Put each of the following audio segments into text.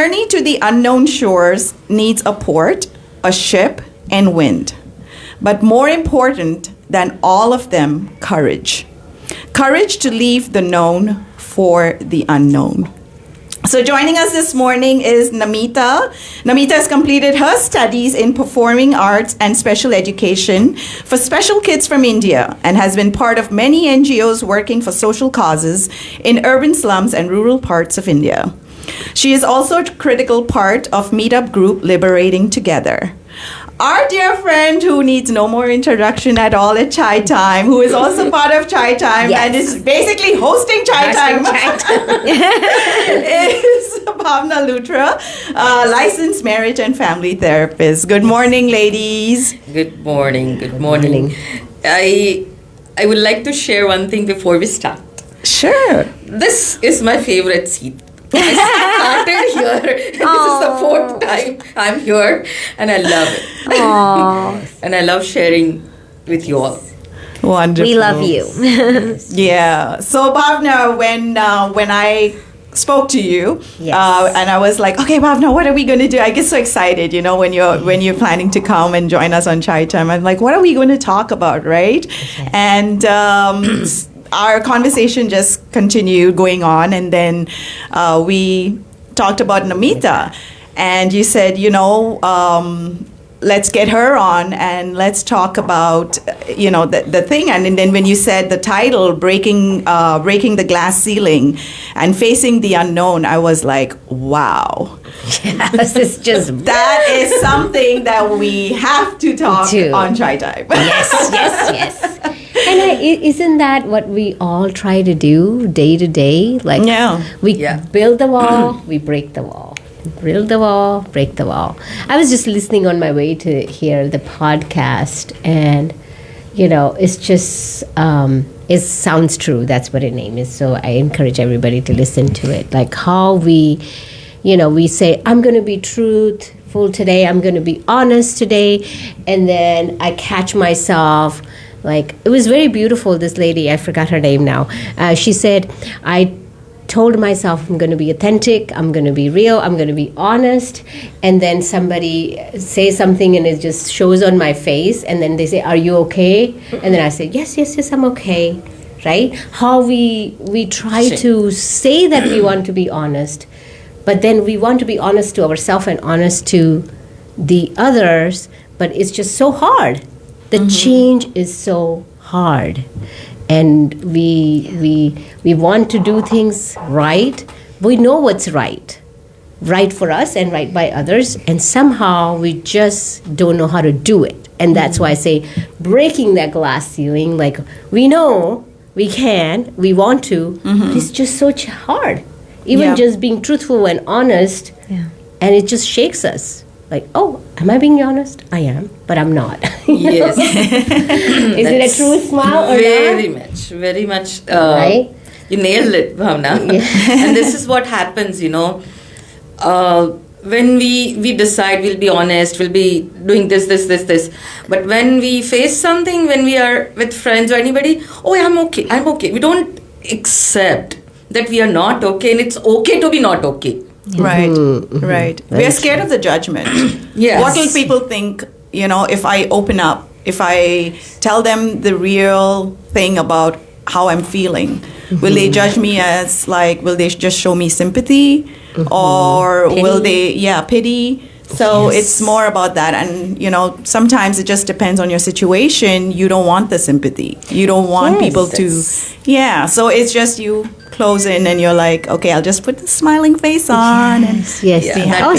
journey to the unknown shores needs a port, a ship, and wind. But more important than all of them, courage. Courage to leave the known for the unknown. So joining us this morning is Namita. Namita has completed her studies in performing arts and special education for special kids from India and has been part of many NGOs working for social causes in urban slums and rural parts of India. She is also a critical part of meetup group Liberating Together. Our dear friend who needs no more introduction at all at Chai Time, who is also part of Chai Time and is basically hosting Chai Time, is Bhawna Luthra, licensed marriage and family therapist. Good morning, ladies. Good morning. Good morning. I would like to share one thing before we start. Sure. This is my favorite seat. I started here. This is the fourth time I'm here, and I love it. And I love sharing with you all. Wonderful. We love you. Yeah. So Bhavna, when I spoke to you, and I was like, okay, Bhavna, what are we going to do? I get so excited, when you're planning to come and join us on Chai Time. I'm like, what are we going to talk about, right? Okay. And our conversation just continued going on, and then we talked about Namita, and you said, let's get her on and let's talk about the thing. And then when you said the title, breaking the glass ceiling and facing the unknown, I was like, wow. Yes, it's just that is something that we have to talk on Chai Time. Yes. And isn't that what we all try to do day to day? Like, we build the wall, we break the wall. Build the wall, break the wall. I was just listening on my way to hear the podcast, and it's just it sounds true. That's what its name is. So I encourage everybody to listen to it. Like how we say, I'm going to be truthful today. I'm going to be honest today, and then I catch myself. Like, it was very beautiful. This lady, I forgot her name now. She said, I told myself I'm going to be authentic, I'm going to be real, I'm going to be honest, and then somebody says something and it just shows on my face, and then they say, are you okay? And then I say, yes, I'm okay, right? How we try to say that we want to be honest, but then we want to be honest to ourselves and honest to the others, but it's just so hard. The change is so hard. And we want to do things right. We know what's right for us and right by others, and somehow we just don't know how to do it. And that's why I say breaking that glass ceiling. Like, we know we can, we want to, but it's just so hard. Even just being truthful and honest, and it just shakes us. Like, oh, am I being honest? I am, but I'm not. Yes. Is it a true smile or not? Very much. Right? You nailed it, Bhavna. And this is what happens, when we decide we'll be honest, we'll be doing this. But when we face something, when we are with friends or anybody, I'm okay. We don't accept that we are not okay, and it's okay to be not okay. Right. We are scared of the judgment. Yes. What will people think, if I open up, if I tell them the real thing about how I'm feeling? Will they judge me as will they just show me sympathy? Or will they, pity? So it's more about that. And, sometimes it just depends on your situation. You don't want the sympathy. You don't want people to, so it's just you close in and you're like, okay, I'll just put the smiling face on. Yes.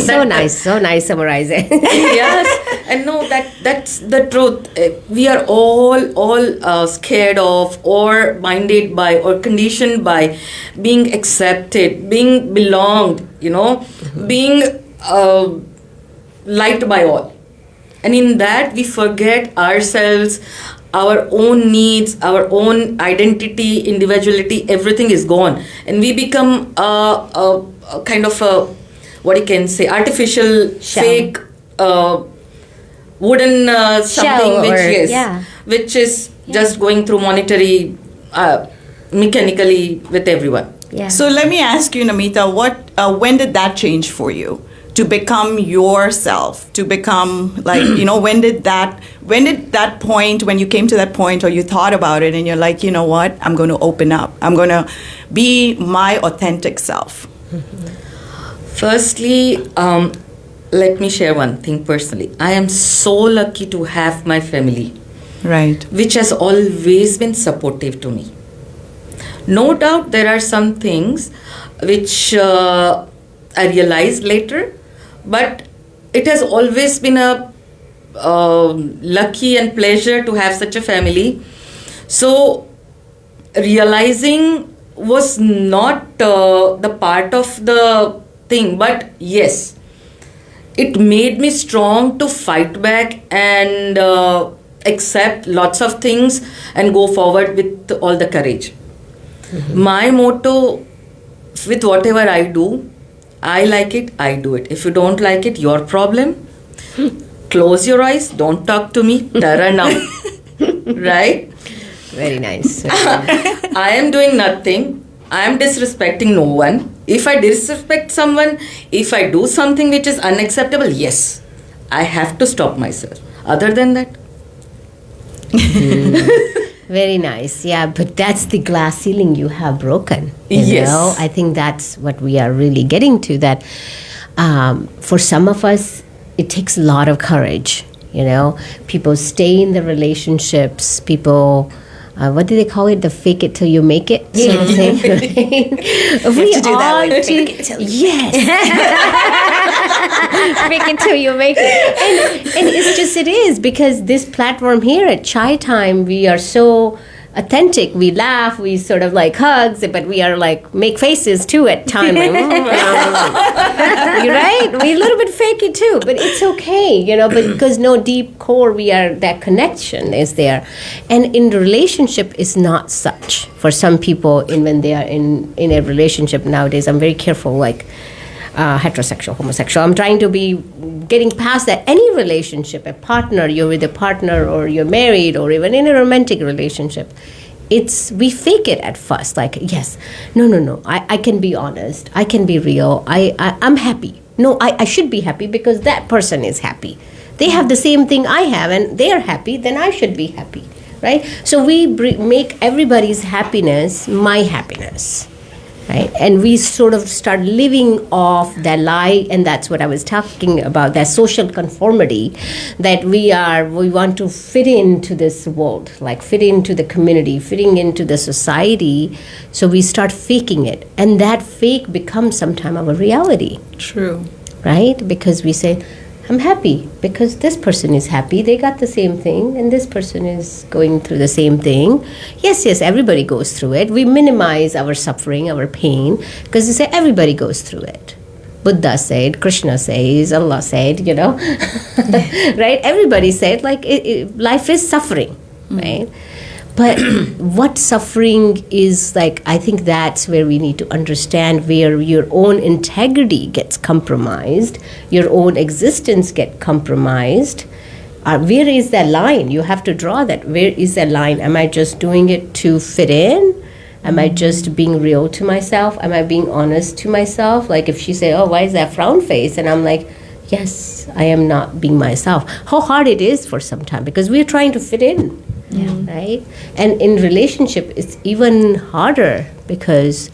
So nice summarizing. Yes. And no, that's the truth. We are all scared of or minded by or conditioned by being accepted, being belonged, being liked by all. And in that we forget ourselves, our own needs, our own identity, individuality, everything is gone. And we become a kind of a, artificial, fake, wooden something, which is just going through monetary, mechanically with everyone. Yeah. So let me ask you, Namita, when did that change for you? To become yourself, to become like, when did that point, when you came to that point or you thought about it and you're like, you know what, I'm going to open up. I'm going to be my authentic self. Firstly, let me share one thing personally. I am so lucky to have my family. Right. Which has always been supportive to me. No doubt there are some things which I realized later, but it has always been a lucky and pleasure to have such a family. So realizing was not the part of the thing, but yes, it made me strong to fight back and accept lots of things and go forward with all the courage. My motto with whatever I do, I like it, I do it. If you don't like it, your problem. Close your eyes, don't talk to me, Tara now. Right? Very nice. I am doing nothing. I am disrespecting no one. If I disrespect someone, if I do something which is unacceptable, yes, I have to stop myself. Other than that, very nice. Yeah, but that's the glass ceiling you have broken. Yes. I think that's what we are really getting to, that for some of us, it takes a lot of courage. People stay in the relationships, people... what do they call it? The fake it till you make it sort of thing. We to do that all way. fake it till yes. Fake it till you make it. And it is because this platform here at Chai Time, we are so authentic. We laugh, we sort of like hugs, but we are like make faces too at times. Like, you're right. We a little bit fake it too, but it's okay, but because no deep core, we are, that connection is there. And in the relationship is not such for some people. When they are in a relationship nowadays, I'm very careful, like heterosexual, homosexual. I'm trying to be getting past that. Any relationship, a partner, you're with a partner or you're married or even in a romantic relationship, we fake it at first, like, yes, no, I can be honest, I can be real, I'm happy. No, I should be happy because that person is happy. They have the same thing I have and they're happy, then I should be happy, right? So we make everybody's happiness my happiness. Right? And we sort of start living off that lie, and that's what I was talking about, that social conformity, that we want to fit into this world, like fit into the community, fitting into the society. So we start faking it, and that fake becomes sometimes our reality. True. Right? Because we say, I'm happy because this person is happy, they got the same thing, and this person is going through the same thing. Yes, everybody goes through it. We minimize our suffering, our pain, because we say everybody goes through it. Buddha said, Krishna says, Allah said, right? Everybody said, like, life is suffering, right? But what suffering is like, I think that's where we need to understand where your own integrity gets compromised, your own existence gets compromised. Where is that line? You have to draw that. Where is that line? Am I just doing it to fit in? Am I just being real to myself? Am I being honest to myself? Like if she say, oh, why is that frown face? And I'm like, yes, I am not being myself. How hard it is for some time because we're trying to fit in. Yeah. Right? And in relationship, it's even harder because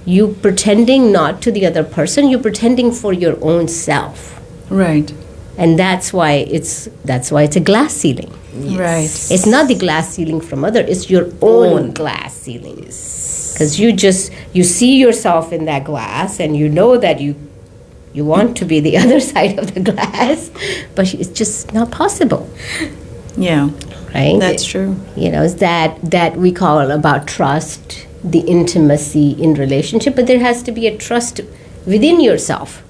you pretending not to the other person, you're pretending for your own self. Right. And that's why it's a glass ceiling. Yes. Right. It's not the glass ceiling from other, it's your own glass ceiling. Because you see yourself in that glass and you know that you want to be the other side of the glass, but it's just not possible. Yeah. Right? That's true. It's that we call about trust, the intimacy in relationship, but there has to be a trust within yourself,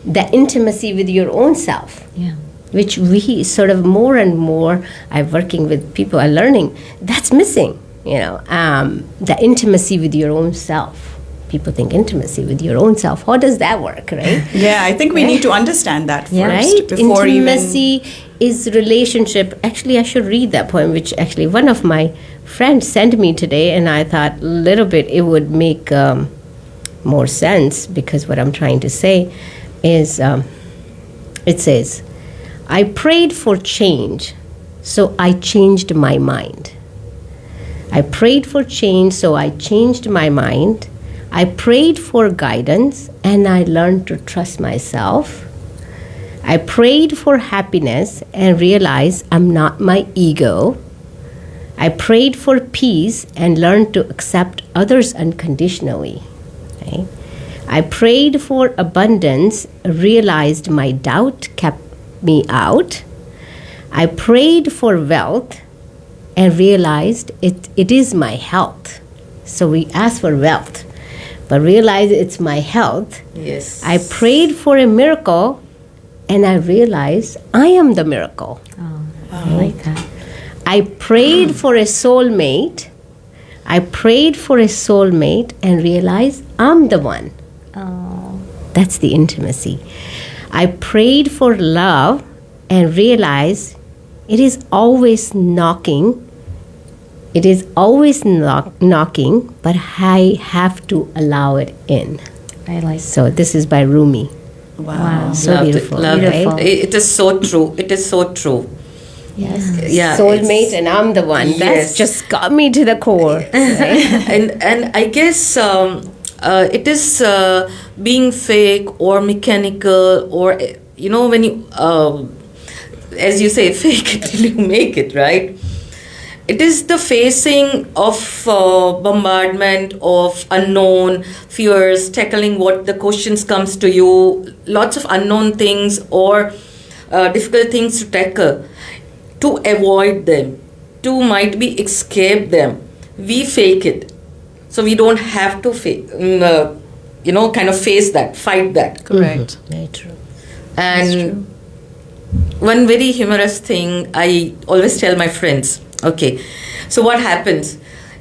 the intimacy with your own self. Yeah. Which we sort of more and more, I'm working with people, are learning, that's missing, the intimacy with your own self. People think intimacy with your own self. How does that work, right? Yeah, I think we need to understand that first. Right? Before Intimacy is relationship. Actually, I should read that poem, which actually one of my friends sent me today, and I thought a little bit it would make more sense, because what I'm trying to say is, it says, I prayed for change, so I changed my mind. I prayed for change, so I changed my mind. I prayed for guidance, and I learned to trust myself. I prayed for happiness and realized I'm not my ego. I prayed for peace and learned to accept others unconditionally. Okay? I prayed for abundance, realized my doubt kept me out. I prayed for wealth and realized it is my health. So we ask for wealth, but realize it's my health. Yes. I prayed for a miracle and I realized I am the miracle. Oh, I like that. I prayed for a soulmate. I prayed for a soulmate and realized I'm the one. Oh. That's the intimacy. I prayed for love and realized it is always knocking. It is always knocking, but I have to allow it in. I like So this is by Rumi. Wow. So Loved beautiful. It, loved right? it. It is so true. It is so true. Yes. Yeah. Soulmate and I'm the one. Yes. That's just got me to the core. And I guess it is being fake or mechanical, or when you as you say, fake it till you make it, right? It is the facing of bombardment of unknown fears, tackling what the questions comes to you, lots of unknown things or difficult things to tackle, to avoid them, to might be escape them. We fake it, so we don't have to kind of face that, fight that. Correct. Very true. And one very humorous thing I always tell my friends. Okay, so what happens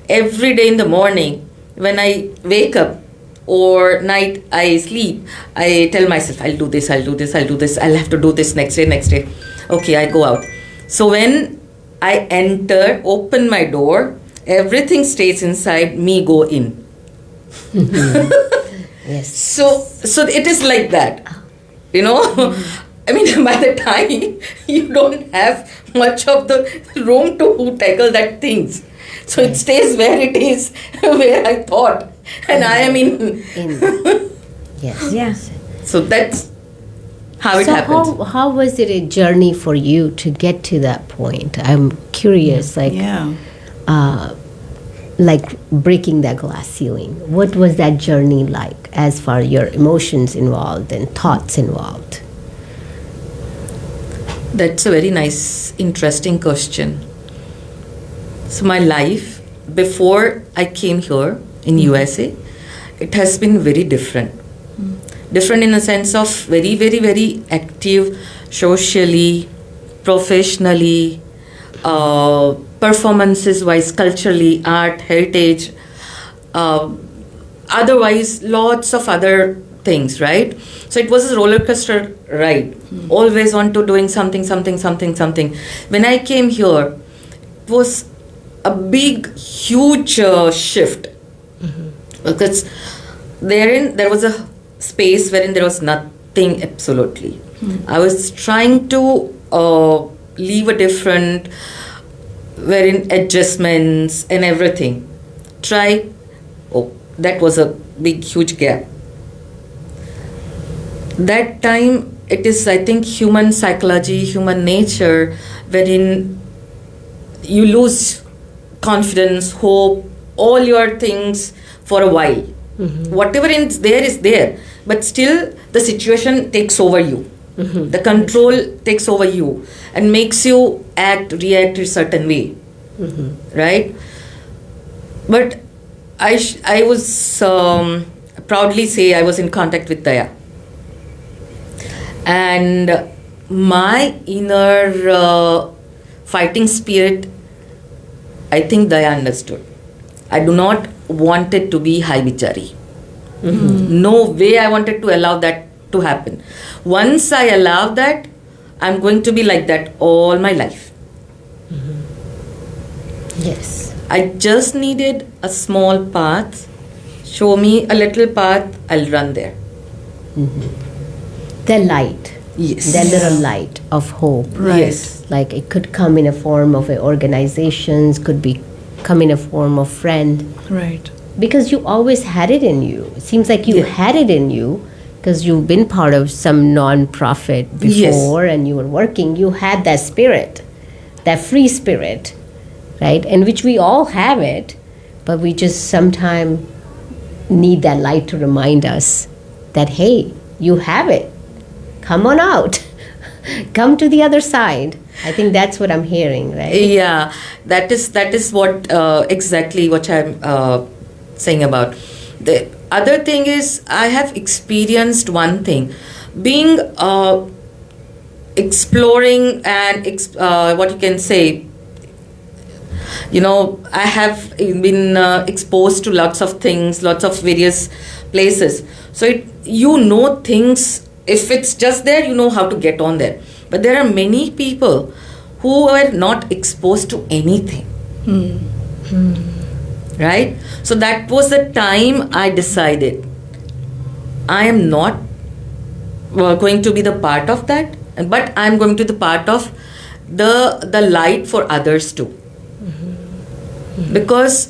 every day in the morning when I wake up or night I sleep, I tell myself, I'll do this, I'll have to do this next day. Okay, I go out. So when I enter, open my door, everything stays inside, me go in. Yes. So it is like that, I mean, by the time you don't have much of the room to tackle that things. So it stays where it is, where I thought. And I am in. Yes. Yes. So that's how it So happens. how was it a journey for you to get to that point? I'm curious, like breaking that glass ceiling. What was that journey like, as far your emotions involved and thoughts involved? That's a very nice, interesting question. So my life before I came here in USA, it has been very different. Different in the sense of very, very, very active socially, professionally, performances-wise, culturally, art, heritage, otherwise lots of other things, right? So it was a roller coaster ride, always on to doing something. When I came here, it was a big, huge shift, because there was a space wherein there was nothing absolutely. I was trying to leave a different, wherein adjustments and everything. That was a big, huge gap. That time, it is, I think, human psychology, human nature, wherein you lose confidence, hope, all your things for a while. Whatever is there, but still the situation takes over you. The control takes over you and makes you react a certain way, right? But I was proudly say I was in contact with Daya. And my inner fighting spirit, I think Daya understood. I do not want it to be high bichari. No way I wanted to allow that to happen. Once I allow that, I'm going to be like that all my life. Yes. I just needed a small path show me a little path, I'll run there. The light. Yes. The little light of hope. Right. Yes. Like it could come in a form of organizations, could be come in a form of friend. Right. Because you always had it in you. It seems like you had it in you because you've been part of some non-profit before and you were working. You had that spirit, that free spirit, right? And which we all have it, but we just sometimes need that light to remind us that, hey, you have it. Come on out. Come to the other side. I think that's what I'm hearing, right? Yeah, that is what exactly what I'm saying about. The other thing is I have experienced one thing, being exploring and what you can say. I have been exposed to lots of things, lots of various places. So things. If it's just there, you know how to get on there. But there are many people who are not exposed to anything. Right? So that was the time I decided I am not going to be the part of that, but I'm going to be the part of the light for others too. Because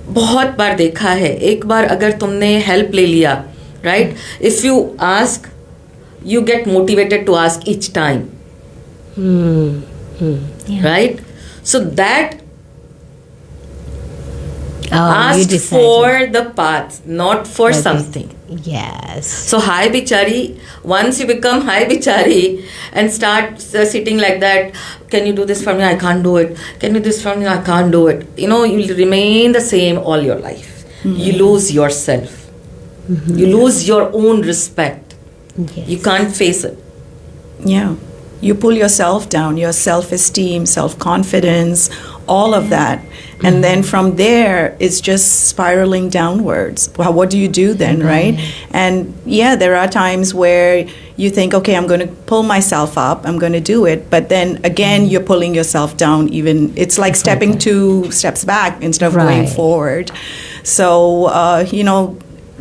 बहुत बार देखा है, एक बार अगर तुमने help ले लिया, right? If you ask, you get motivated to ask each time. Right? So that asked for the path, not for something. Yes. So hi bichari, once you become hi bichari and start sitting like that, can you do this for me? I can't do it. Can you do this for me? I can't do it. You'll remain the same all your life. You lose yourself. You lose your own respect. Yes. You can't face it. Yeah. You pull yourself down, your self-esteem, self-confidence, all of that. And then from there, it's just spiraling downwards. Well, what do you do then, right? And yeah, there are times where you think, okay, I'm going to pull myself up, I'm going to do it. But then again, you're pulling yourself down even. It's like stepping 2 steps back instead of going forward. So,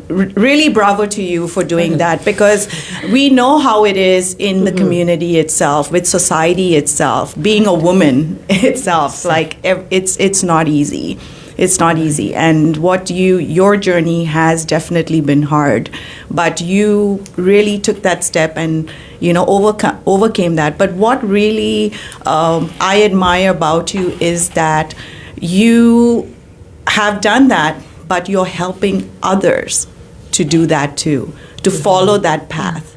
really bravo to you for doing that, because we know how it is in the community itself, with society itself, being a woman itself. Like it's not easy. It's not easy. And your journey has definitely been hard, but you really took that step and overcame that. But what really I admire about you is that you have done that, but you're helping others to do that too, to follow that path.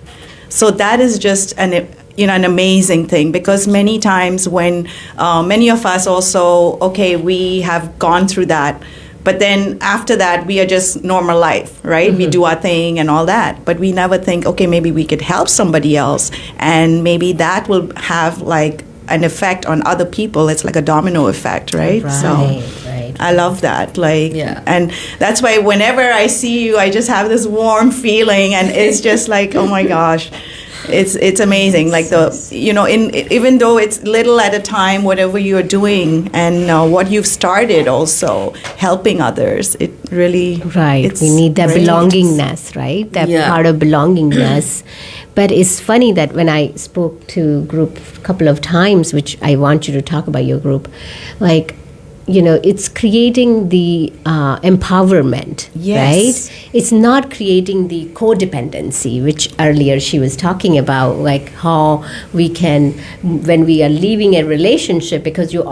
So that is just an amazing thing, because many times when many of us also, okay, we have gone through that, but then after that we are just normal life, right? We do our thing and all that, but we never think, okay, maybe we could help somebody else, and maybe that will have like an effect on other people. It's like a domino effect, right? So I love that. And that's why whenever I see you, I just have this warm feeling, and it's just like, oh my gosh, it's amazing. Like even though it's little at a time, whatever you're doing and what you've started, also helping others, it really we need that belongingness, right? That part of belongingness. But it's funny that when I spoke to group a couple of times, which I want you to talk about your group, it's creating the empowerment, right? It's not creating the codependency, which earlier she was talking about, like how we can, when we are leaving a relationship, because in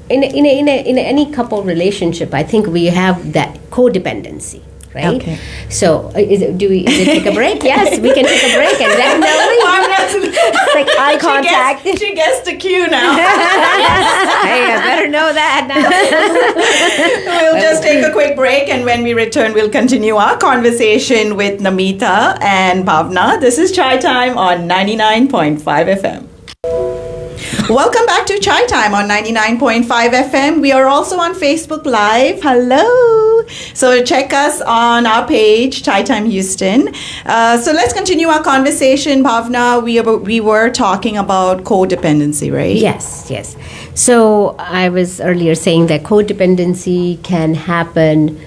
any couple relationship, I think we have that codependency. Right? Okay. So, is it take a break? Yes, we can take a break, and definitely. It's like eye contact. She gets the cue now. Hey, I better know that now. We'll just take a quick break, and when we return, we'll continue our conversation with Namita and Bhawna. This is Chai Time on 99.5 FM. Welcome back to Chai Time on 99.5 FM. We are also on Facebook Live. Hello. So check us on our page, Chai Time Houston. So let's continue our conversation. Bhawna, we were talking about codependency, right? Yes. So I was earlier saying that codependency can happen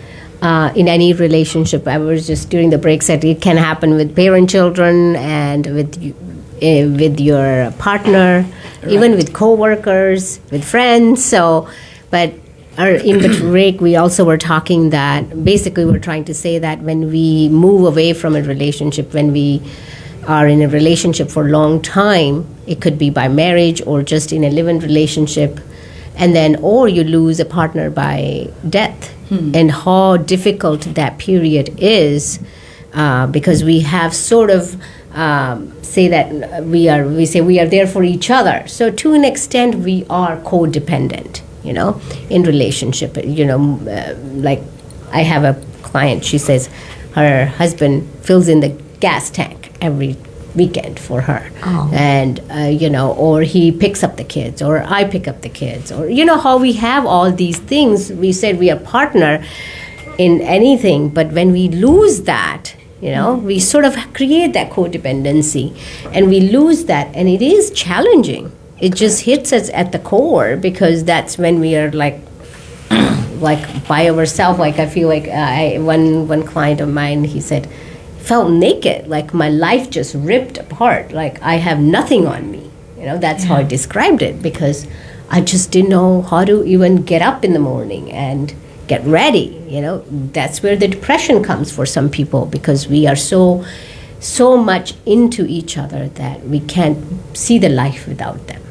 in any relationship. I was just during the break said it can happen with parent-children and with your partner, even with co-workers, with friends. So, but in the break, we also were talking that basically we're trying to say that when we move away from a relationship, when we are in a relationship for a long time, it could be by marriage or just in a live-in relationship, and then or you lose a partner by death. And how difficult that period is, because we have sort of say that we say we are there for each other. So to an extent, we are codependent, in relationship. Like I have a client. She says her husband fills in the gas tank every weekend for her, and or he picks up the kids, or I pick up the kids, or how we have all these things. We said we are partner in anything, but when we lose that, we sort of create that codependency, and we lose that, and it is challenging. It just hits us at the core, because that's when we are like by ourselves. Like I feel like one client of mine, he said, felt naked, like my life just ripped apart, like I have nothing on me. That's how I described it, because I just didn't know how to even get up in the morning and get ready. That's where the depression comes for some people, because we are so much into each other that we can't see the life without them,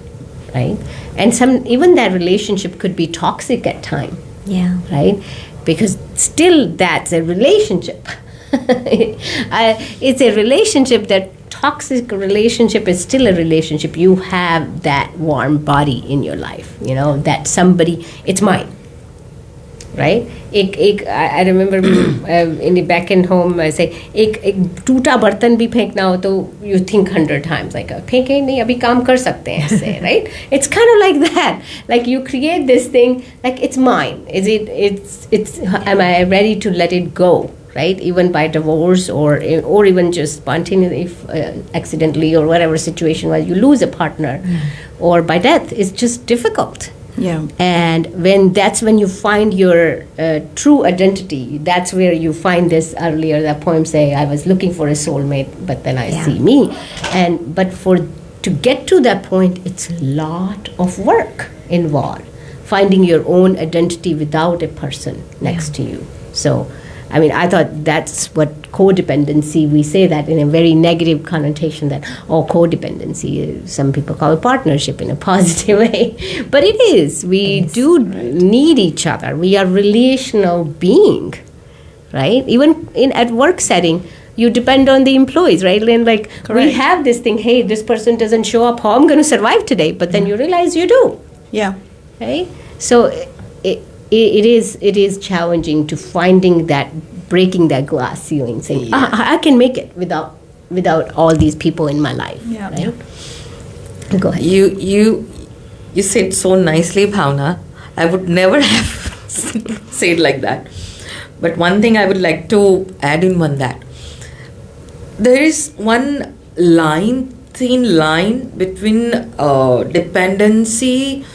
right? And even that relationship could be toxic at time, right? Because still that's a relationship. It's a relationship. That toxic relationship is still a relationship. You have that warm body in your life, that somebody, it's mine, right? I remember in the back in home, I say, एक टूटा बर्तन भी फेंकना हो तो you think 100 times, like फेंके नहीं अभी काम कर सकते हैं ऐसे, right? It's kind of like that. Like you create this thing, like it's mine. Am I ready to let it go? Right, even by divorce or even just spontaneously, accidentally, or whatever situation where you lose a partner, or by death, it's just difficult. Yeah. And that's when you find your true identity. That's where you find this. Earlier, that poem say, "I was looking for a soulmate, but then I see me." But to get to that point, it's a lot of work involved. Finding your own identity without a person next to you. So. I mean, I thought that's what codependency, we say that in a very negative connotation, that, codependency, some people call it partnership in a positive way. But it is. We do need each other. We are relational being, right? Even at work setting, you depend on the employees, right? And like, we have this thing, hey, this person doesn't show up, how I'm going to survive today? But then you realize you do. Yeah. Right? So it is challenging to breaking that glass ceiling, saying I can make it without all these people in my life. Yeah. Right? Go ahead. You said so nicely, Bhawna. I would never have said like that. But one thing I would like to add in on that. There is one thin line between dependency,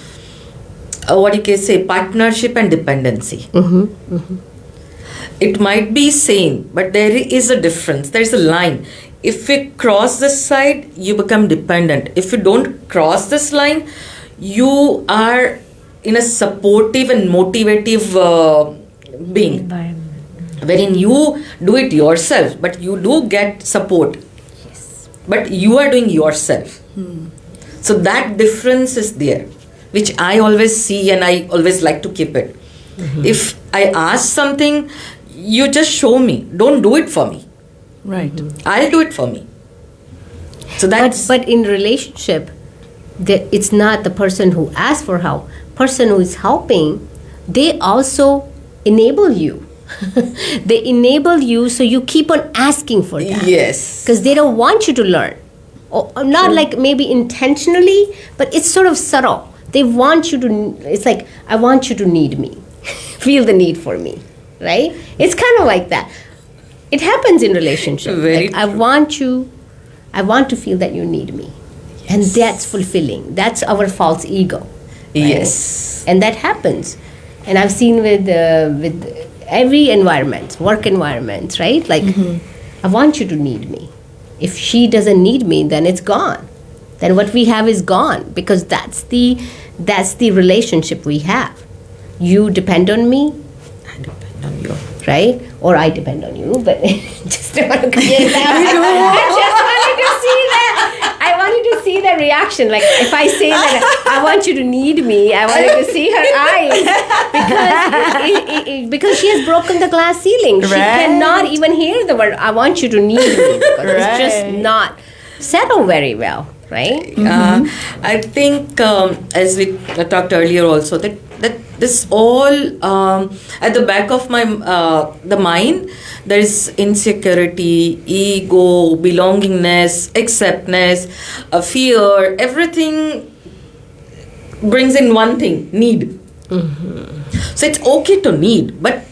what you can say, partnership and dependency. It might be same, but there is a difference. There is a line. If you cross this side, you become dependent. If you don't cross this line, you are in a supportive and motivative being, wherein you do it yourself, but you do get support. Yes. But you are doing yourself. So that difference is there, which I always see, and I always like to keep it. If I ask something, you just show me. Don't do it for me. Right. I'll do it for me. So that's. But in relationship, it's not the person who asks for help. Person who is helping, they also enable you. They enable you, so you keep on asking for that. Yes. Because they don't want you to learn. Or not like maybe intentionally, but it's sort of subtle. They want you to, it's like, I want you to need me. Feel the need for me. Right? It's kind of like that. It happens in relationship. Very like, I want to feel that you need me. Yes. And that's fulfilling. That's our false ego. Right? Yes. And that happens. And I've seen with every environment, work environment, right? Like, I want you to need me. If she doesn't need me, then it's gone. Then what we have is gone, because that's the relationship we have. You depend on me, I depend on you. right? Or I depend on you, but just want to create that. I just wanted to see that. I wanted to see the reaction. Like, if I say that I want you to need me, I wanted to see her eyes, because she has broken the glass ceiling. She cannot even hear the word I want you to need me, because it's just not settled very well, right? I think, as we talked earlier also, that this all at the back of my the mind, there is insecurity, ego, belongingness, acceptance, fear. Everything brings in one thing: need. So it's okay to need, but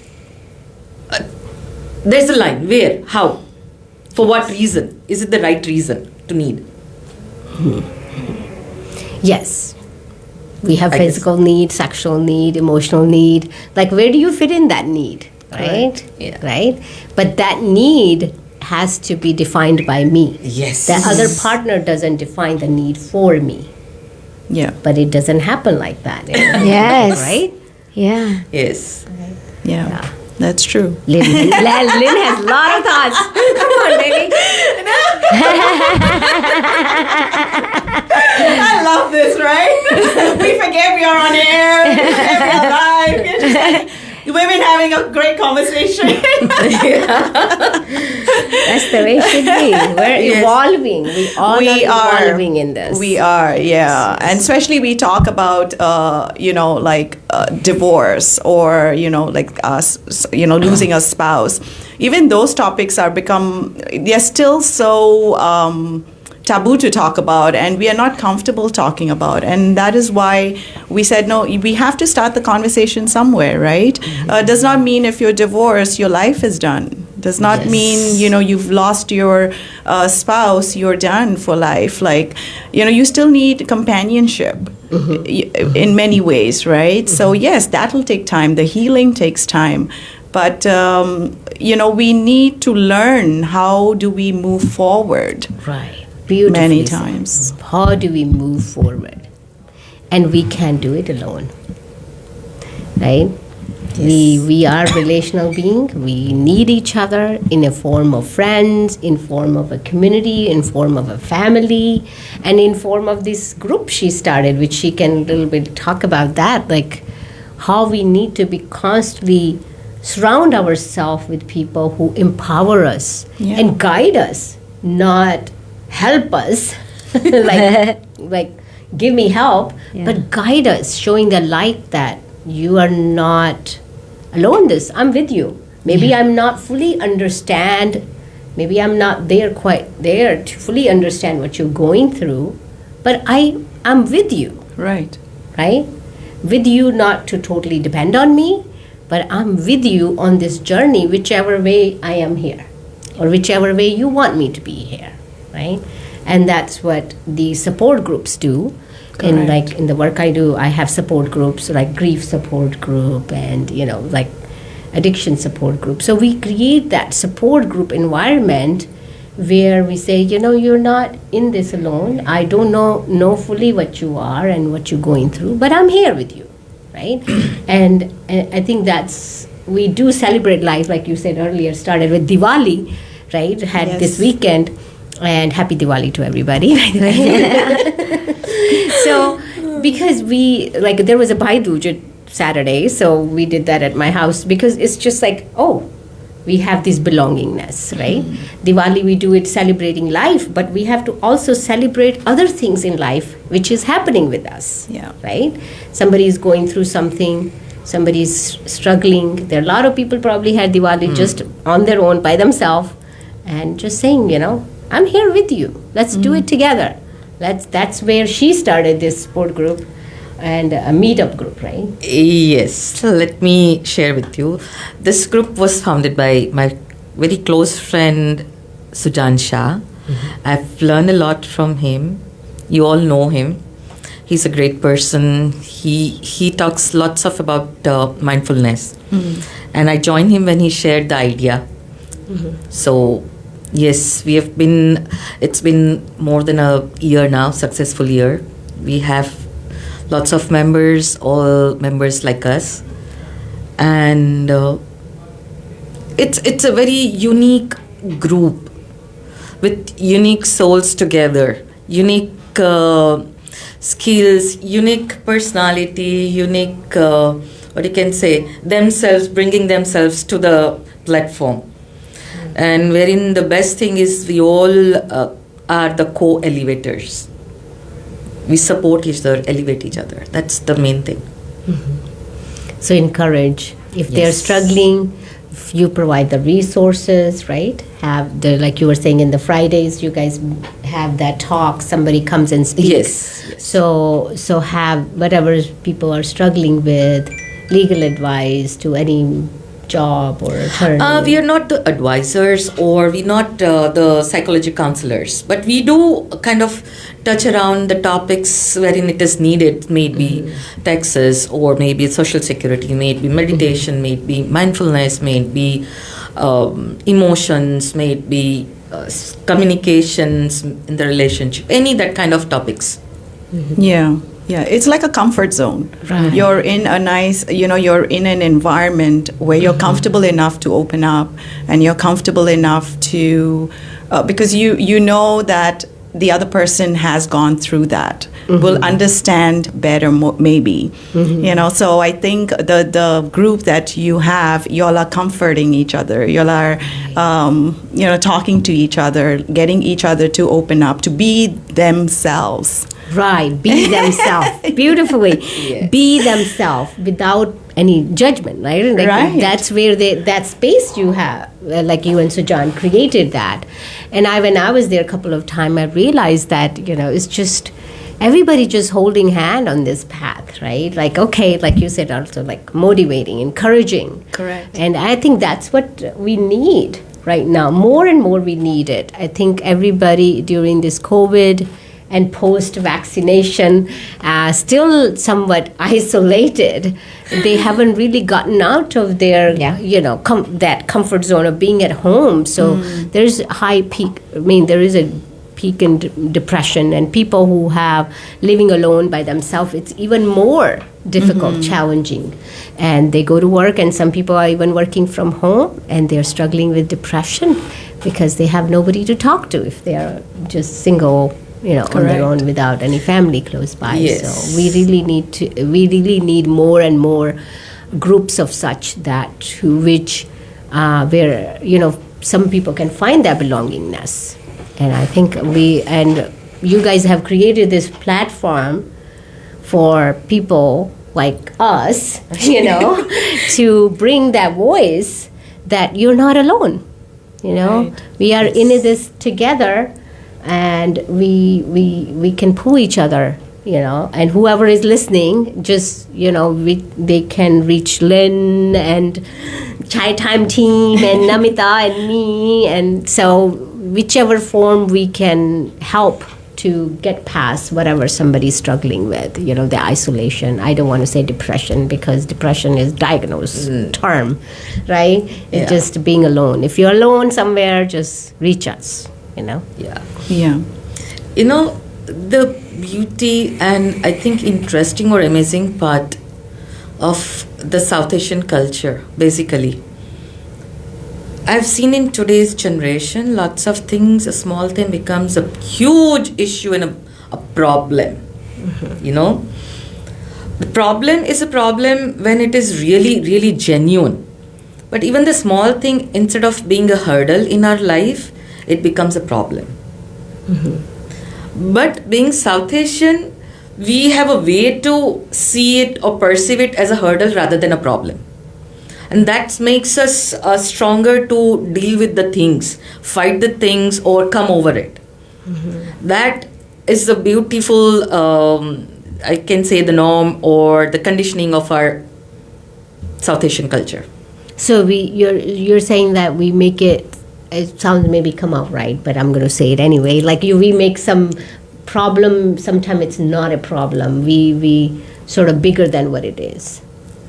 there's a line. Where? How? For what reason? Is it the right reason to need? Yes. We have physical need, sexual need, emotional need. Like, where do you fit in that need? Right? Yeah. Right? But that need has to be defined by me. Yes. The other partner doesn't define the need for me. Yeah. But it doesn't happen like that. Yes. Right? Yeah. Yes. Yeah. That's true. Lynn has a lot of thoughts. Come on, baby. I love this, right? We forget we are on air. We forget we are live. We're just like women having a great conversation. That's the way it should be. We're evolving. We all are evolving in this. We are, yeah. And especially we talk about, divorce or, like us, losing a spouse. Even those topics they're still so taboo to talk about, and we are not comfortable talking about. And that is why we said, no, we have to start the conversation somewhere, right? Does not mean if you're divorced, your life is done. Does not mean, you've lost your spouse, you're done for life. Like, you still need companionship in many ways, right? So yes, that'll take time. The healing takes time. But, we need to learn, how do we move forward? Right. Beautifully Many said. times. How do we move forward? And we can't do it alone. Right? We are relational beings. We need each other in a form of friends, in form of a community, in form of a family, and in form of this group she started, which she can a little bit talk about that, like how we need to be constantly surround ourselves with people who empower us and guide us, not help us, like give me help, but guide us, showing the light that you are not alone. I'm with you. Maybe I'm not fully understand. Maybe I'm not quite there to fully understand what you're going through, but I'm with you. Right. Right? With you, not to totally depend on me, but I'm with you on this journey, whichever way I am here, or whichever way you want me to be here, right? And that's what the support groups do. And like in the work I do, I have support groups, like grief support group and, like addiction support group. So we create that support group environment where we say, you're not in this alone. I don't know fully what you are and what you're going through, but I'm here with you, right? and I think we do celebrate life, like you said earlier, started with Diwali, right? Had this weekend, and happy Diwali to everybody, by the way. So, because there was a Bhai Dooj Saturday, so we did that at my house, because it's just like, we have this belongingness, right? Diwali, we do it celebrating life, but we have to also celebrate other things in life which is happening with us, right? Somebody is going through something, somebody is struggling. There are a lot of people probably had Diwali just on their own by themselves, and just saying, I'm here with you. Let's do it together. That's where she started this support group and a meetup group, right? Yes. So let me share with you. This group was founded by my very close friend Sujan Shah. I've learned a lot from him. You all know him. He's a great person. He talks lots of about mindfulness, and I joined him when he shared the idea. So yes, we have been. It's been more than a year now, successful year. We have lots of members, all members like us, and it's a very unique group with unique souls together, unique skills, unique personality, unique what you can say, themselves, bringing themselves to the platform. And wherein the best thing is we all are the co-elevators. We support each other, elevate each other. That's the main thing. So encourage. If they're Yes. struggling, if you provide the resources, right? Have the, like you were saying, in the Fridays, you guys have that talk. Somebody comes and speaks. Yes. So have whatever people are struggling with, legal advice to any job or attorney. We are not the advisors, or we're not the psychology counselors, but we do kind of touch around the topics wherein it is needed, maybe taxes, or maybe social security, maybe meditation, maybe mindfulness, maybe emotions, maybe communications in the relationship, any that kind of topics. Yeah. Yeah, it's like a comfort zone. Right. You're in a nice, you're in an environment where you're comfortable enough to open up, and you're comfortable enough to, because you know that the other person has gone through that, will understand better, maybe. So I think the group that you have, y'all are comforting each other. Y'all are, talking to each other, getting each other to open up, to be themselves. Right, be themselves beautifully. Yes. Be themselves without any judgment, right? Like Right. That's where that space you have, like you and Sujan created that. And when I was there a couple of times, I realized that it's just everybody just holding hand on this path, right? Like, okay, like you said, also like motivating, encouraging. Correct. And I think that's what we need right now. More and more we need it. I think everybody during this COVID and post-vaccination, still somewhat isolated. They haven't really gotten out of their, that comfort zone of being at home. So there's a high peak. I mean, there is a peak in depression, and people who have living alone by themselves, it's even more difficult, challenging. And they go to work, and some people are even working from home, and they're struggling with depression because they have nobody to talk to if they are just single, on their own without any family close by. Yes. So we really need more and more groups of such which where some people can find their belongingness. And I think you guys have created this platform for people like us, to bring that voice that you're not alone. Right. We are in this together. And we can pull each other, and whoever is listening, just they can reach Lynn and Chai Time team and Namita and me, and so whichever form we can help to get past whatever somebody's struggling with, the isolation. I don't want to say depression, because depression is diagnosed term, right? It's just being alone. If you're alone somewhere, just reach us. Yeah. The beauty and I think interesting or amazing part of the South Asian culture, basically, I've seen in today's generation, lots of things, a small thing becomes a huge issue and a problem. The problem is a problem when it is really, really genuine. But even the small thing, instead of being a hurdle in our life, it becomes a problem. But being South Asian, we have a way to see it or perceive it as a hurdle rather than a problem. And that makes us stronger to deal with the things, fight the things, or come over it. That is the beautiful, I can say, the norm or the conditioning of our South Asian culture. So you're saying that we make it sounds maybe come out right, but I'm going to say it anyway. Like we make some problem, sometimes it's not a problem. We sort of bigger than what it is,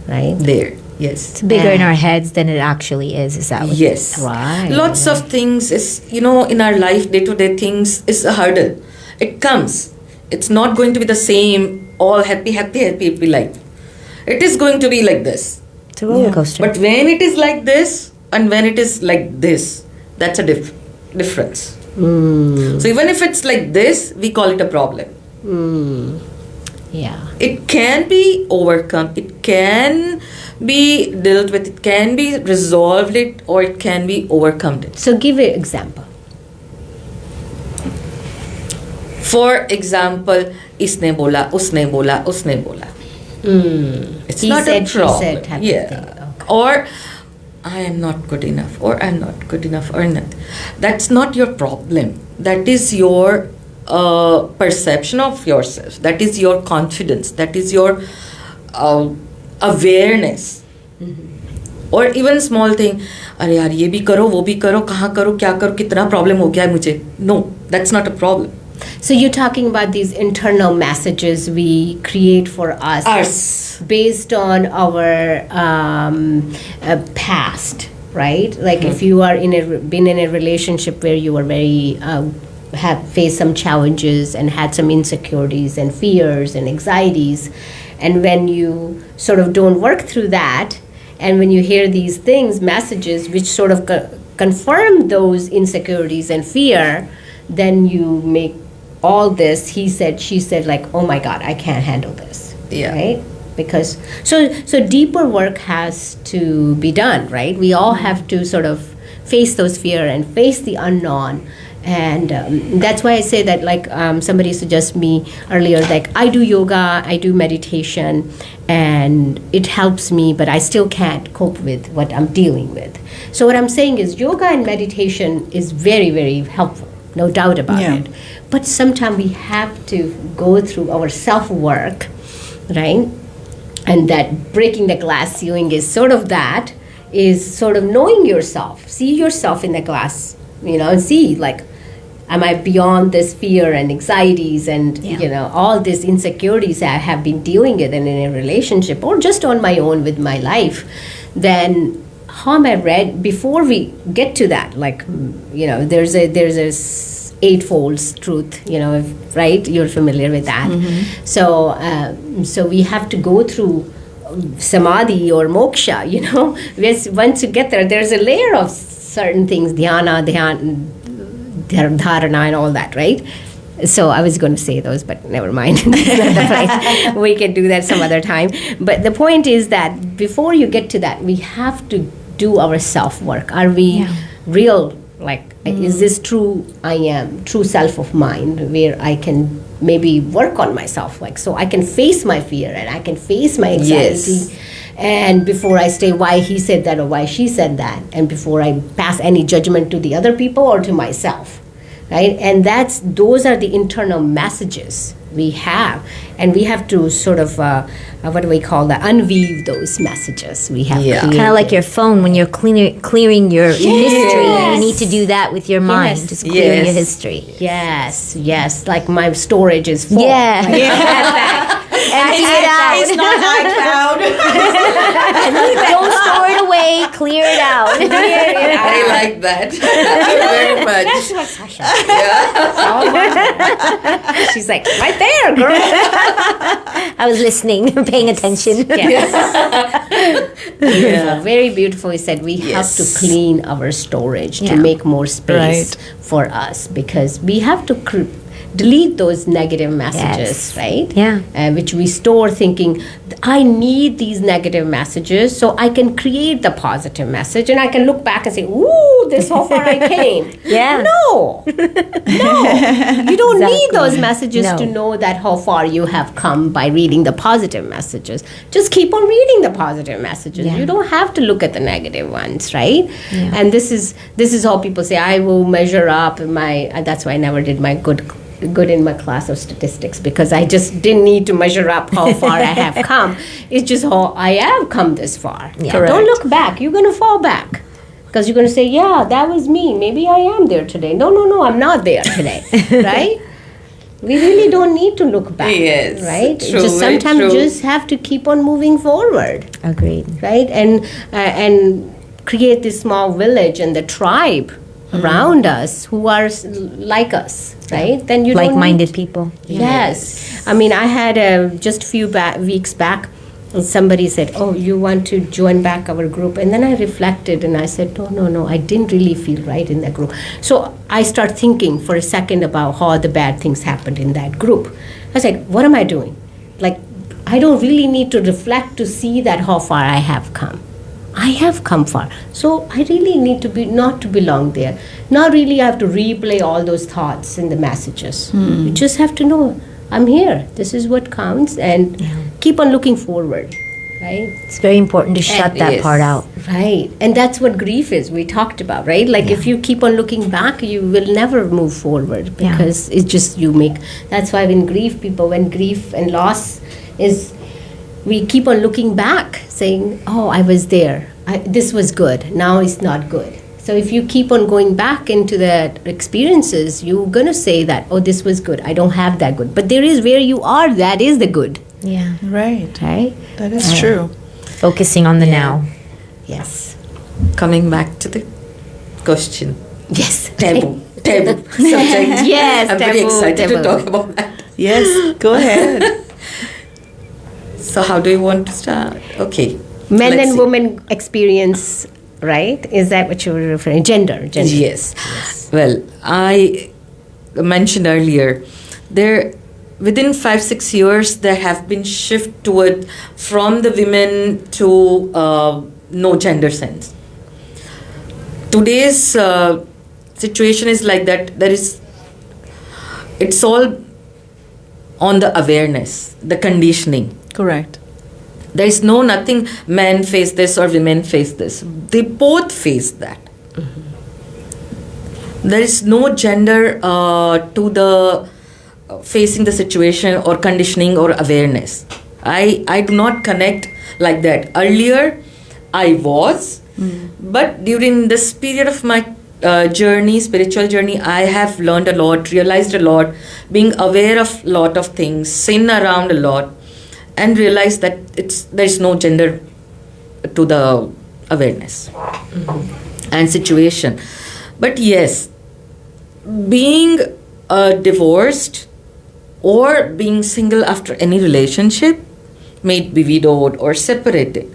right? There, yes. It's bigger in our heads than it actually is. Is that what Yes. Right. Lots of things is, in our life, day-to-day things is a hurdle. It comes. It's not going to be the same, all happy life. It is going to be like this. It's a roller coaster. But when it is like this and when it is like this, that's a difference. So even if it's like this, we call it a problem. Yeah. It can be overcome, it can be dealt with, it can be resolved it, or it can be overcome it. So give an example. For example, isne bola, usne bola, usne bola. It's He not said, a she problem. said type of Yeah. thing. Okay. Or I am not good enough, or I'm not good enough, or not. That's not your problem. That is your perception of yourself. That is your confidence. That is your awareness. और even small thing, अरे यार ये भी करो वो भी करो, कहाँ करो क्या करो, कितना प्रॉब्लम हो गया है मुझे. No, that's not a problem. So you're talking about these internal messages we create for us based on our past, right? Like if you are been in a relationship where you were very have faced some challenges and had some insecurities and fears and anxieties, and when you sort of don't work through that, and when you hear these things, messages which sort of confirm those insecurities and fear, then you make all this, he said, she said, like, oh my God, I can't handle this. Yeah. Right? Because, so deeper work has to be done, right? We all have to sort of face those fear and face the unknown. And that's why I say that, like, somebody suggested me earlier, like, I do yoga, I do meditation, and it helps me, but I still can't cope with what I'm dealing with. So what I'm saying is yoga and meditation is very, very helpful. No doubt about it. But sometimes we have to go through our self-work, right? And that breaking the glass ceiling is sort of that, is sort of knowing yourself. See yourself in the glass, and see, like, am I beyond this fear and anxieties and, all these insecurities I have been dealing with in a relationship or just on my own with my life? Then how am I read before we get to that? Like, there's a eightfold truth, right? You're familiar with that. So we have to go through samadhi or moksha, once you get there, there's a layer of certain things, dhyana, dharana and all that, right? So I was going to say those, but never mind. That's not the place. We can do that some other time. But the point is that before you get to that, we have to do our self-work. Are we real? Like, is this true I am, true self of mind, where I can maybe work on myself, like, so I can face my fear and I can face my anxiety. Yes. And before I say why he said that or why she said that, and before I pass any judgment to the other people or to myself, right? And those are the internal messages we have, and we have to sort of what do we call that, unweave those messages we have kind of like your phone when you're clearing your history. You need to do that with your mind. Yes. Just clear your history. Yes, like my storage is full. Yeah. Empty it out. It's not iCloud. Don't store it away. Clear it out. I like that very much. That's what Sasha. She's like, right there, girl. I was listening, paying attention. Beautiful. Very beautiful. He said we have to clean our storage to make more space for us, because we have to delete those negative messages, right? Yeah. Which we store thinking, I need these negative messages so I can create the positive message, and I can look back and say, ooh, this how far I came. No. You don't need those messages to know that how far you have come by reading the positive messages. Just keep on reading the positive messages. You don't have to look at the negative ones, right? And this is how people say, I will measure up that's why I never did my good in my class of statistics, because I just didn't need to measure up how far I have come. It's just how I have come this far. Don't look back. You're going to fall back, because you're going to say, yeah, that was me. Maybe I am there today. No, I'm not there today. Right? We really don't need to look back. Yes, right? true, Just very sometimes true. just have to keep on moving forward. Agreed. Right? And create this small village and the tribe around us who are like us, right? Then you don't Like-minded need- people. Yes. I mean, I had just a few weeks back, and somebody said, "Oh, you want to join back our group?" And then I reflected and I said, "No, I didn't really feel right in that group." So I start thinking for a second about how the bad things happened in that group. I said, "What am I doing? Like, I don't really need to reflect to see that how far I have come. I have come far. So I really need to be not to belong there. Not really I have to replay all those thoughts in the messages. You just have to know I'm here. This is what counts, and keep on looking forward, right? It's very important to shut that part out. Right. And that's what grief is. We talked about, right? Like if you keep on looking back, you will never move forward because it's just that's why when grief and loss is, we keep on looking back saying, "Oh, I was there. This was good. Now it's not good." So if you keep on going back into the experiences, you're going to say that, "Oh, this was good. I don't have that good." But there is where you are, that is the good. Yeah. Right. Right? That is true. Focusing on the now. Yes. Coming back to the question. Yes. Taboo subject. Yes, I'm very taboo, excited taboo. to talk about that. Yes, go ahead. So how do you want to start? Okay. Men let's and see. women experience, right? Is that what you were referring? Gender. Yes. Well, I mentioned earlier, within 5-6 years there have been shift toward from the women to no gender sense. Today's situation is like that. It's all on the awareness, the conditioning. Correct. There is nothing men face this or women face this. They both face that. There is no gender to the facing the situation or conditioning or awareness. I do not connect like that. Earlier, I was, but during this period of my spiritual journey, I have learned a lot, realized a lot, being aware of a lot of things, seen around a lot, and realized that there's no gender to the awareness and situation. But yes, being divorced or being single after any relationship, may it be widowed or separated,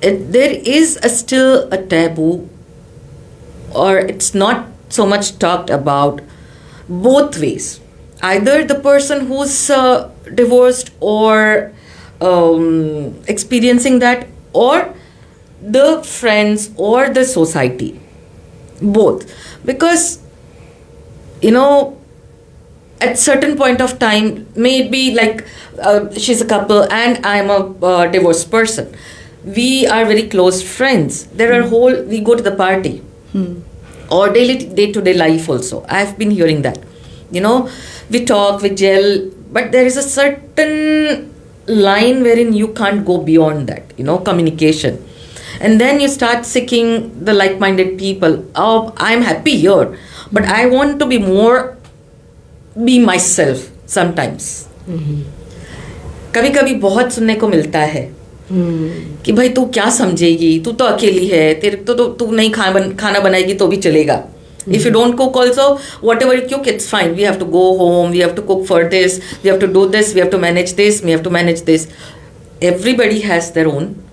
there is still a taboo, or it's not so much talked about both ways. Either the person who's divorced or experiencing that, or the friends or the society, both. Because at certain point of time, may it be like she's a couple and I'm a divorced person, we are very close friends, we go to the party or day-to-day life also. I've been hearing that, we talk, we gel, but there is a certain line wherein you can't go beyond that, communication. And then you start seeking the like-minded people. Oh, I'm happy here, but I want to be myself sometimes. कभी कभी बहुत सुनने को मिलता है कि भाई तू क्या समझेगी, तू तो अकेली है, तेरे तो तू नहीं खाना बनाएगी तो भी चलेगा. If you don't cook also, whatever you cook, it's fine. We have to go home, we have to cook for this, we have to do this, we have to manage this, we have to manage this. Everybody has their own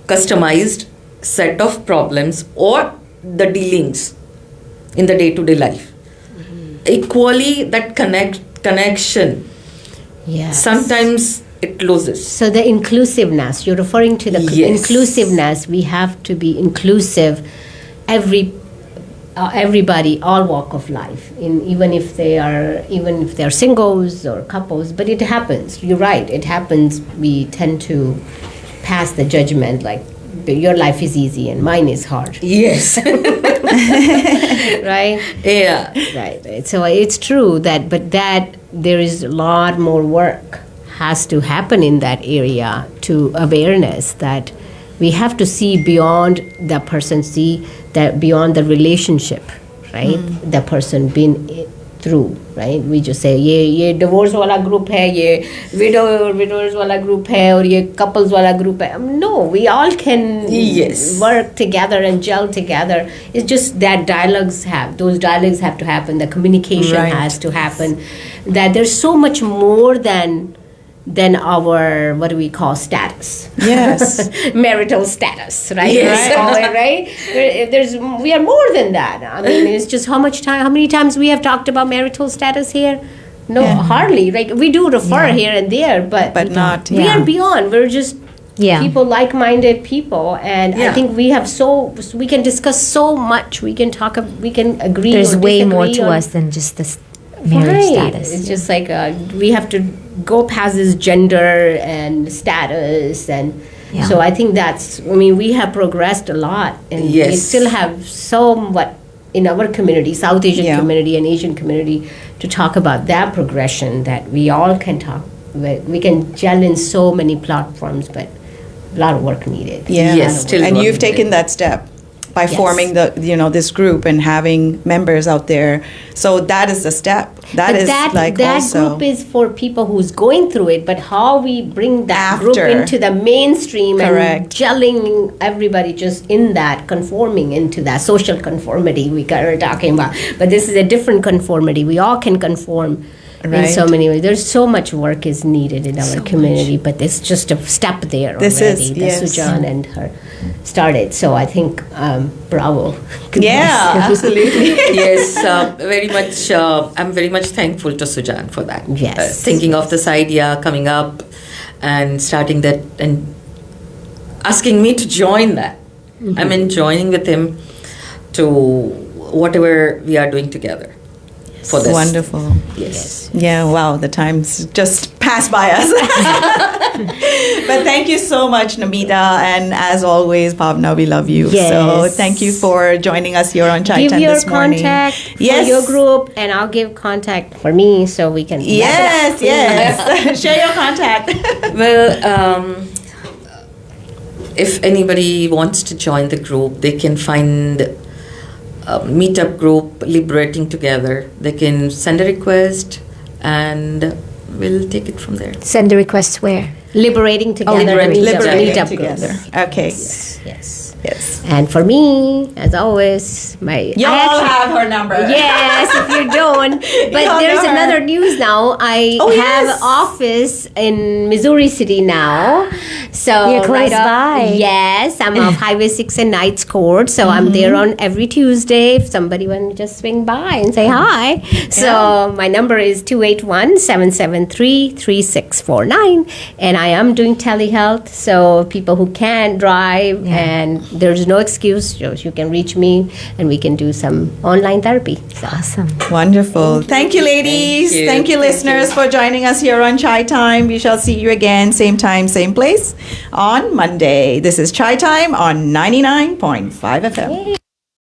customized set of problems or the dealings in the day-to-day life. Equally, that connection, Yes. sometimes it loses. So the inclusiveness, you're referring to the Yes. inclusiveness. We have to be inclusive, everybody, all walk of life, even if they are singles or couples. But it happens. You're right. It happens. We tend to pass the judgment like your life is easy and mine is hard. Yes. Right? Yeah. Right. So it's true that there is a lot more work has to happen in that area to awareness that we have to see beyond the person, see that beyond the relationship, right? The person being through, right? We just say ye divorce wala group hai, ye widowers wala group hai, or ye couples wala group hai. No, we all can work together and gel together. It's just that those dialogues have to happen, the communication has to happen, that there's so much more than our, what do we call, status? Yes. Marital status, right? Yes. Right? We are more than that. I mean, it's just how many times we have talked about marital status here? No, hardly. Like, we do refer here and there, but not. We are beyond. We're just people, like-minded people, and I think we can discuss so much. We can agree. There's or way more disagree to on, us than just this marriage status. It's just like we have to go past this gender and status, and so I think we have progressed a lot, and we still have somewhat in our community, South Asian community and Asian community, to talk about that progression, that we all can talk. We can gel in so many platforms, but a lot of work needed. And you've taken that step by forming this group and having members out there. So that is the step. That group is for people who's going through it, but how we bring that group into the mainstream and gelling everybody just in that, conforming into that social conformity we are talking about. But this is a different conformity. We all can conform in so many ways. There's so much work is needed in our community, but it's just a step there already. Sujan and her started. So I think bravo. Absolutely. Yes, very much. I'm very much thankful to Sujan for that. Yes, thinking of this idea, coming up, and starting that, and asking me to join that. I mean, joining with him to whatever we are doing together. For this. Wonderful. Yes. Yeah, wow, the time's just passed by us. But thank you so much, Namita. And as always, Bhawna, we love you. Yes. So thank you for joining us here on Chai Time this morning. Give your contact for your group, and I'll give contact for me so we can... Yes. Share your contact. Well, if anybody wants to join the group, they can find a meetup group, Liberating Together. They can send a request and we'll take it from there. Send a request where? Liberating Together. Liberating Together. Okay. Yes. And for me, as always, you all have her number. Yes, if you don't. But there's another news now. I have office in Missouri City now. So you're close by. Yes, I'm off Highway 6 and Knights Court. So I'm there on every Tuesday. If somebody wants to just swing by and say hi. So my number is 281-773-3649. And I am doing telehealth. So people who can't drive and there's no excuse, you can reach me and we can do some online therapy. So. Awesome. Wonderful. Thank you, ladies. Thank you, listeners, for joining us here on Chai Time. We shall see you again, same time, same place on Monday. This is Chai Time on 99.5 FM.